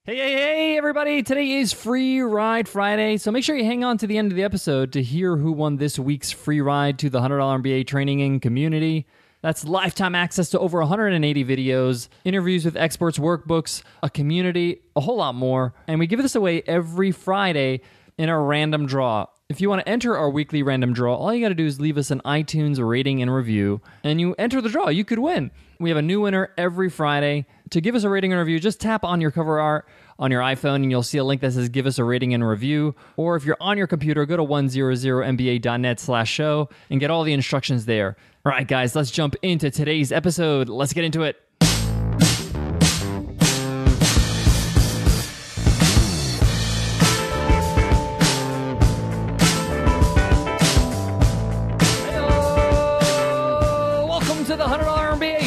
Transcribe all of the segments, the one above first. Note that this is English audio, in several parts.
Hey, everybody. Today is Free Ride Friday, so make sure you hang on to the end of the episode to hear who won this week's free ride to the $100 MBA Training Community. That's lifetime access to over 180 videos, interviews with experts, workbooks, a community, a whole lot more. And we give this away every Friday in a random draw. If you want to enter our weekly random draw, all you got to do is leave us an iTunes rating and review, and you enter the draw. You could win. We have a new winner every Friday. To give us a rating and review, just tap on your cover art on your iPhone, and you'll see a link that says give us a rating and review. Or if you're on your computer, go to 100mba.net/show and get all the instructions there. All right, guys, let's jump into today's episode. Let's get into it.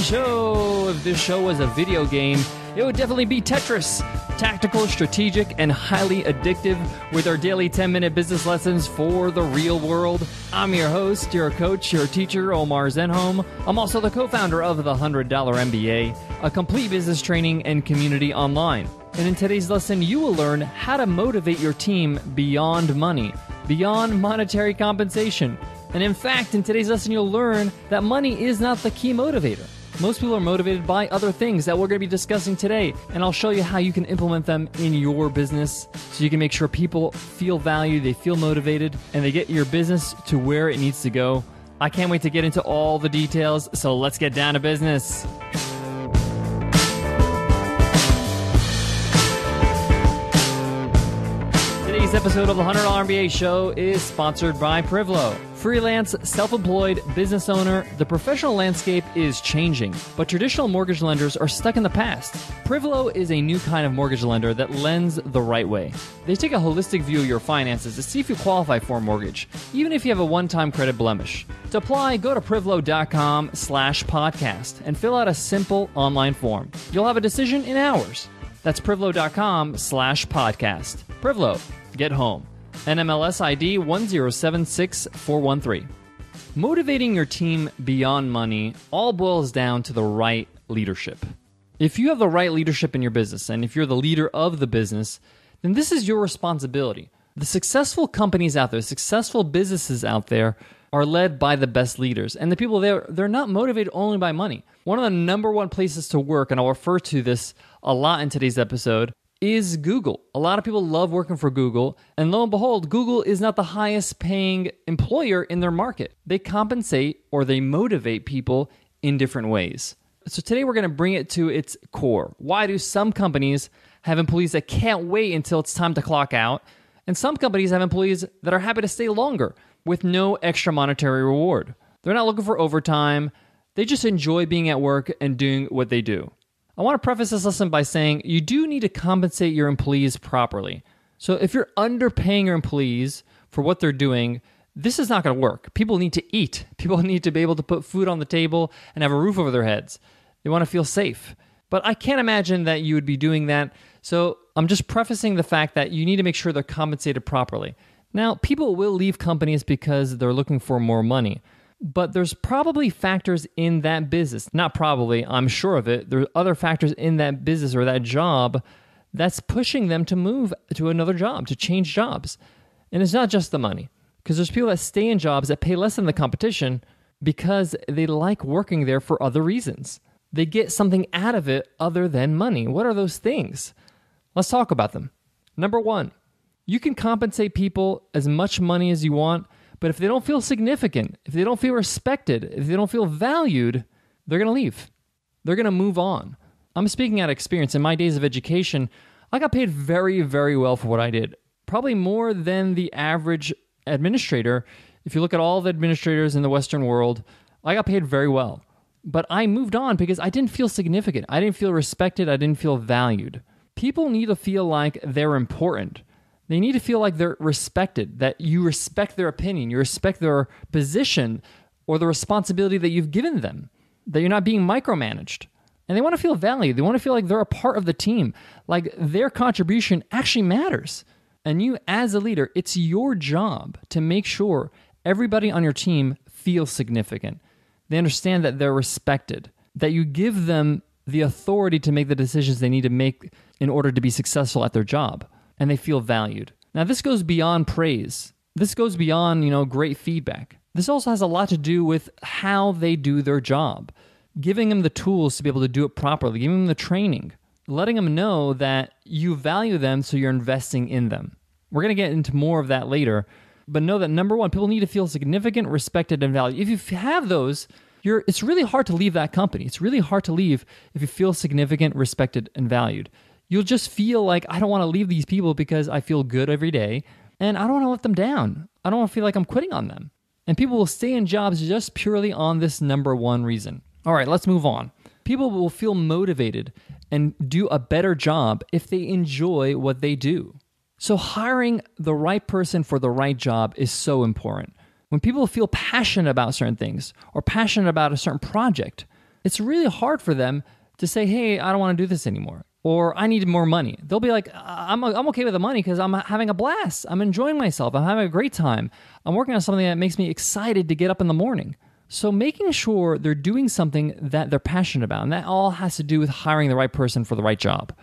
Show. If this show was a video game, it would definitely be Tetris. Tactical, strategic, and highly addictive with our daily 10-minute business lessons for the real world. I'm your host, your coach, your teacher, Omar Zenhom. I'm also the co-founder of the $100 MBA, a complete business training and community online. And in today's lesson, you will learn how to motivate your team beyond money, beyond monetary compensation. And in fact, in today's lesson, you'll learn that money is not the key motivator. Most people are motivated by other things that we're going to be discussing today, and I'll show you how you can implement them in your business so you can make sure people feel valued, they feel motivated, and they get your business to where it needs to go. I can't wait to get into all the details, so let's get down to business. Today's episode of the $100 MBA Show is sponsored by Privlo. Freelance, self-employed, business owner, the professional landscape is changing, but traditional mortgage lenders are stuck in the past. Privlo is a new kind of mortgage lender that lends the right way. They take a holistic view of your finances to see if you qualify for a mortgage, even if you have a one-time credit blemish. To apply, go to privlo.com/podcast and fill out a simple online form. You'll have a decision in hours. That's privlo.com/podcast. Privlo, get home. NMLS ID 1076413. Motivating your team beyond money all boils down to the right leadership. If you have the right leadership in your business, and if you're the leader of the business, then this is your responsibility. The successful companies out there, successful businesses out there are led by the best leaders. And the people there, they're not motivated only by money. One of the number one places to work, and I'll refer to this a lot in today's episode, is Google. A lot of people love working for Google, and lo and behold, Google is not the highest paying employer in their market. They compensate or they motivate people in different ways. So today we're going to bring it to its core. Why do some companies have employees that can't wait until it's time to clock out, and some companies have employees that are happy to stay longer with no extra monetary reward? They're not looking for overtime. They just enjoy being at work and doing what they do. I want to preface this lesson by saying you do need to compensate your employees properly. So if you're underpaying your employees for what they're doing, this is not going to work. People need to eat. People need to be able to put food on the table and have a roof over their heads. They want to feel safe. But I can't imagine that you would be doing that. So I'm just prefacing the fact that you need to make sure they're compensated properly. Now, people will leave companies because they're looking for more money. But there's probably factors in that business, not probably, I'm sure of it, there's other factors in that business or that job that's pushing them to move to another job, to change jobs. And it's not just the money, because there's people that stay in jobs that pay less than the competition because they like working there for other reasons. They get something out of it other than money. What are those things? Let's talk about them. Number one, you can compensate people as much money as you want, but if they don't feel significant, if they don't feel respected, if they don't feel valued, they're going to leave. They're going to move on. I'm speaking out of experience. In my days of education, I got paid very, very well for what I did. Probably more than the average administrator. If you look at all the administrators in the Western world, I got paid very well. But I moved on because I didn't feel significant. I didn't feel respected. I didn't feel valued. People need to feel like they're important. They need to feel like they're respected, that you respect their opinion, you respect their position or the responsibility that you've given them, that you're not being micromanaged. And they want to feel valued. They want to feel like they're a part of the team, like their contribution actually matters. And you, as a leader, it's your job to make sure everybody on your team feels significant. They understand that they're respected, that you give them the authority to make the decisions they need to make in order to be successful at their job, and they feel valued. Now, this goes beyond praise. This goes beyond, great feedback. This also has a lot to do with how they do their job, giving them the tools to be able to do it properly, giving them the training, letting them know that you value them, so you're investing in them. We're going to get into more of that later, but know that number one, people need to feel significant, respected, and valued. If you have those, it's really hard to leave that company. It's really hard to leave if you feel significant, respected, and valued. You'll just feel like, I don't want to leave these people because I feel good every day, and I don't want to let them down. I don't want to feel like I'm quitting on them. And people will stay in jobs just purely on this number one reason. All right, let's move on. People will feel motivated and do a better job if they enjoy what they do. So hiring the right person for the right job is so important. When people feel passionate about certain things or passionate about a certain project, it's really hard for them to say, hey, I don't want to do this anymore, or I need more money. They'll be like, I'm okay with the money because I'm having a blast. I'm enjoying myself. I'm having a great time. I'm working on something that makes me excited to get up in the morning. So making sure they're doing something that they're passionate about, and that all has to do with hiring the right person for the right job.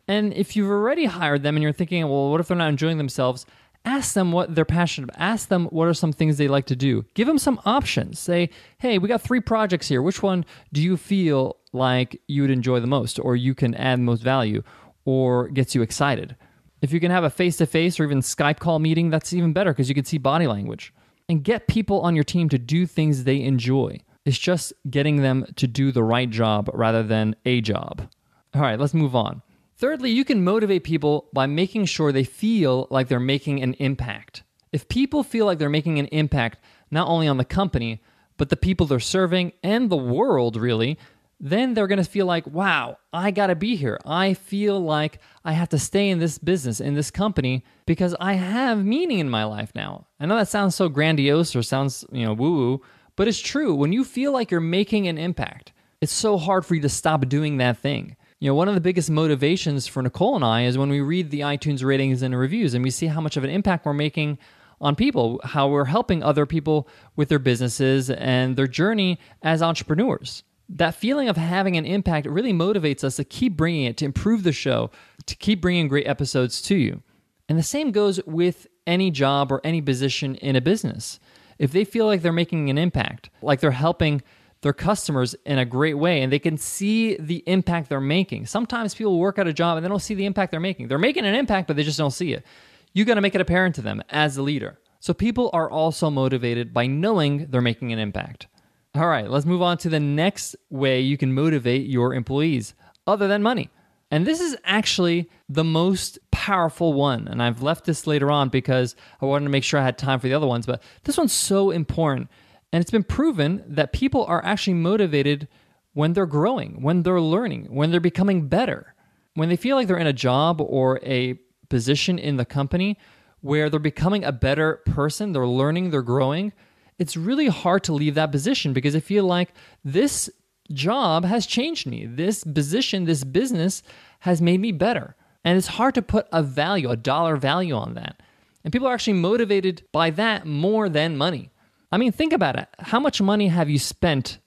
And if you've already hired them and you're thinking, well, what if they're not enjoying themselves? Ask them what they're passionate about. Ask them what are some things they like to do. Give them some options. Say, hey, we got 3 projects here. Which one do you feel like you would enjoy the most, or you can add the most value, or gets you excited? If you can have a face-to-face or even Skype call meeting, that's even better because you can see body language. And get people on your team to do things they enjoy. It's just getting them to do the right job rather than a job. All right, let's move on. Thirdly, you can motivate people by making sure they feel like they're making an impact. If people feel like they're making an impact, not only on the company, but the people they're serving and the world, really, then they're going to feel like, wow, I got to be here. I feel like I have to stay in this business, in this company, because I have meaning in my life now. I know that sounds so grandiose or sounds, woo-woo, but it's true. When you feel like you're making an impact, it's so hard for you to stop doing that thing. One of the biggest motivations for Nicole and I is when we read the iTunes ratings and reviews and we see how much of an impact we're making on people, how we're helping other people with their businesses and their journey as entrepreneurs. That feeling of having an impact really motivates us to keep bringing it, to improve the show, to keep bringing great episodes to you. And the same goes with any job or any position in a business. If they feel like they're making an impact, like they're helping their customers in a great way, and they can see the impact they're making. Sometimes people work at a job and they don't see the impact they're making. They're making an impact, but they just don't see it. You got to make it apparent to them as the leader. So people are also motivated by knowing they're making an impact. All right, let's move on to the next way you can motivate your employees other than money. And this is actually the most powerful one. And I've left this later on because I wanted to make sure I had time for the other ones. But this one's so important. And it's been proven that people are actually motivated when they're growing, when they're learning, when they're becoming better. When they feel like they're in a job or a position in the company where they're becoming a better person, they're learning, they're growing, it's really hard to leave that position because they feel like this job has changed me. This position, this business has made me better. And it's hard to put a value, a dollar value on that. And people are actually motivated by that more than money. I mean, think about it. How much money have you spent?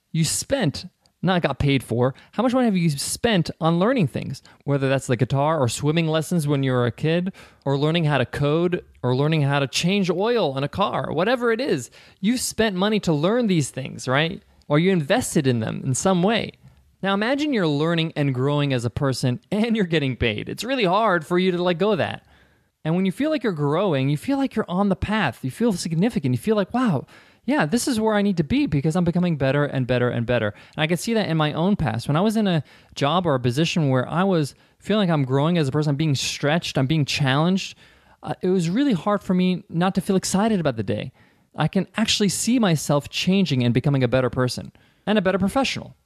Not got paid for. How much money have you spent on learning things? Whether that's the guitar or swimming lessons when you were a kid, or learning how to code, or learning how to change oil in a car, whatever it is. You've spent money to learn these things, right? Or you invested in them in some way. Now imagine you're learning and growing as a person and you're getting paid. It's really hard for you to let go of that. And when you feel like you're growing, you feel like you're on the path. You feel significant. You feel like, wow, yeah, this is where I need to be because I'm becoming better and better and better. And I can see that in my own past. When I was in a job or a position where I was feeling like I'm growing as a person, I'm being stretched, I'm being challenged, it was really hard for me not to feel excited about the day. I can actually see myself changing and becoming a better person and a better professional.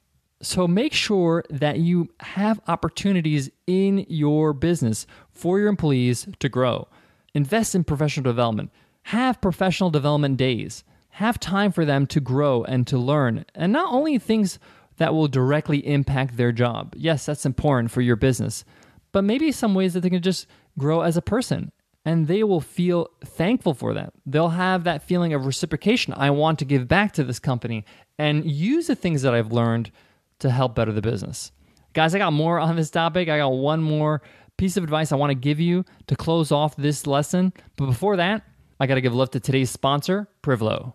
So make sure that you have opportunities in your business for your employees to grow. Invest in professional development. Have professional development days. Have time for them to grow and to learn. And not only things that will directly impact their job. Yes, that's important for your business. But maybe some ways that they can just grow as a person. And they will feel thankful for that. They'll have that feeling of reciprocation. I want to give back to this company and use the things that I've learned to help better the business. Guys, I got more on this topic. I got one more piece of advice I want to give you to close off this lesson. But before that, I got to give love to today's sponsor, Privlo.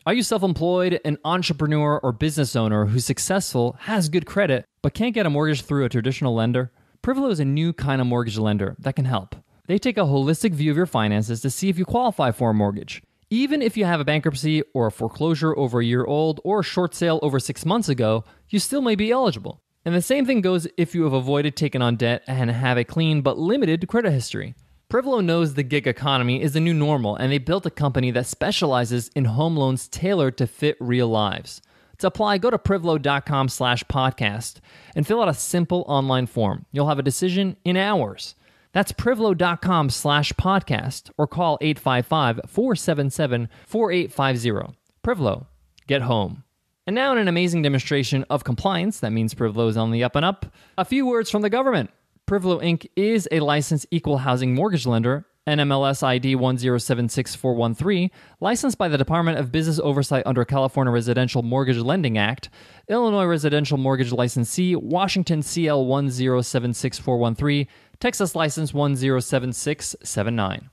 Are you self-employed, an entrepreneur or business owner who's successful, has good credit, but can't get a mortgage through a traditional lender? Privlo is a new kind of mortgage lender that can help. They take a holistic view of your finances to see if you qualify for a mortgage. Even if you have a bankruptcy or a foreclosure over a year old or a short sale over 6 months ago, you still may be eligible. And the same thing goes if you have avoided taking on debt and have a clean but limited credit history. Privlo knows the gig economy is the new normal, and they built a company that specializes in home loans tailored to fit real lives. To apply, go to privlo.com/podcast and fill out a simple online form. You'll have a decision in hours. That's privlo.com/podcast or call 855-477-4850. Privlo, get home. And now in an amazing demonstration of compliance, that means Privlo is on the up and up, a few words from the government. Privlo Inc. is a licensed equal housing mortgage lender, NMLS ID 1076413, licensed by the Department of Business Oversight under California Residential Mortgage Lending Act, Illinois Residential Mortgage Licensee, Washington CL 1076413, Texas License 107679.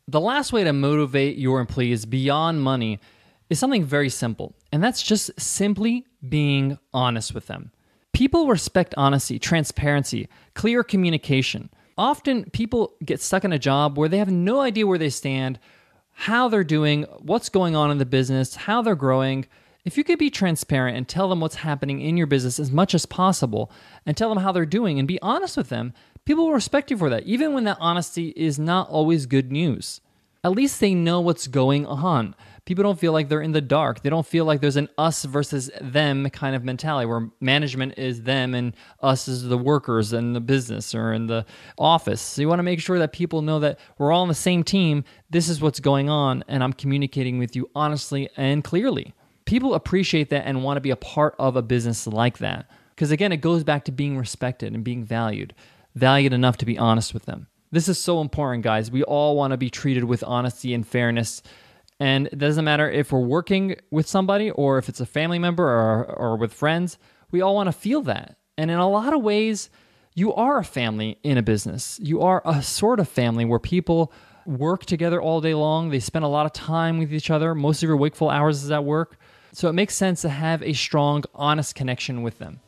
The last way to motivate your employees beyond money is something very simple, and that's just simply being honest with them. People respect honesty, transparency, clear communication. Often people get stuck in a job where they have no idea where they stand, how they're doing, what's going on in the business, how they're growing. If you could be transparent and tell them what's happening in your business as much as possible and tell them how they're doing and be honest with them, people will respect you for that, even when that honesty is not always good news. At least they know what's going on. People don't feel like they're in the dark. They don't feel like there's an us versus them kind of mentality where management is them and us is the workers in the business or in the office. So you want to make sure that people know that we're all on the same team. This is what's going on, and I'm communicating with you honestly and clearly. People appreciate that and want to be a part of a business like that. Because again, it goes back to being respected and being valued enough to be honest with them. This is so important, guys. We all want to be treated with honesty and fairness. And it doesn't matter if we're working with somebody or if it's a family member or with friends, we all want to feel that. And in a lot of ways, you are a family in a business. You are a sort of family where people work together all day long. They spend a lot of time with each other. Most of your wakeful hours is at work. So it makes sense to have a strong, honest connection with them.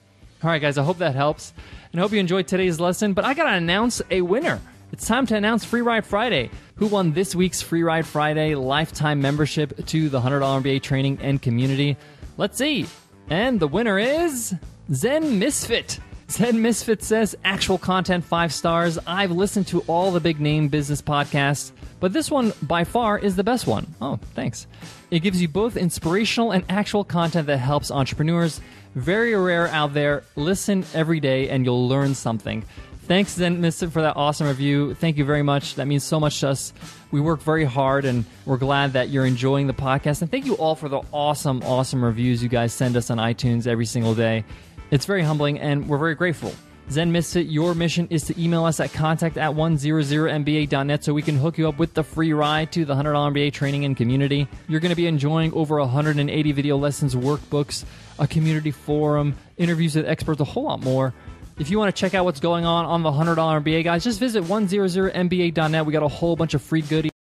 All right, guys, I hope that helps. And I hope you enjoyed today's lesson. But I got to announce a winner. It's time to announce Free Ride Friday. Who won this week's Free Ride Friday lifetime membership to the $100 MBA Training and Community? Let's see. And the winner is Zen Misfit. Zen Misfit says, actual content 5 stars. I've listened to all the big name business podcasts, but this one by far is the best one. Oh, thanks. It gives you both inspirational and actual content that helps entrepreneurs. Very rare out there. Listen every day and you'll learn something. Thanks, Zen Misfit, for that awesome review. Thank you very much. That means so much to us. We work very hard, and we're glad that you're enjoying the podcast. And thank you all for the awesome, awesome reviews you guys send us on iTunes every single day. It's very humbling, and we're very grateful. Zen Misfit, your mission is to email us at contact@100mba.net so we can hook you up with the free ride to the $100 MBA Training and Community. You're going to be enjoying over 180 video lessons, workbooks, a community forum, interviews with experts, a whole lot more. If you want to check out what's going on the $100 MBA, guys, just visit 100mba.net. We got a whole bunch of free goodies.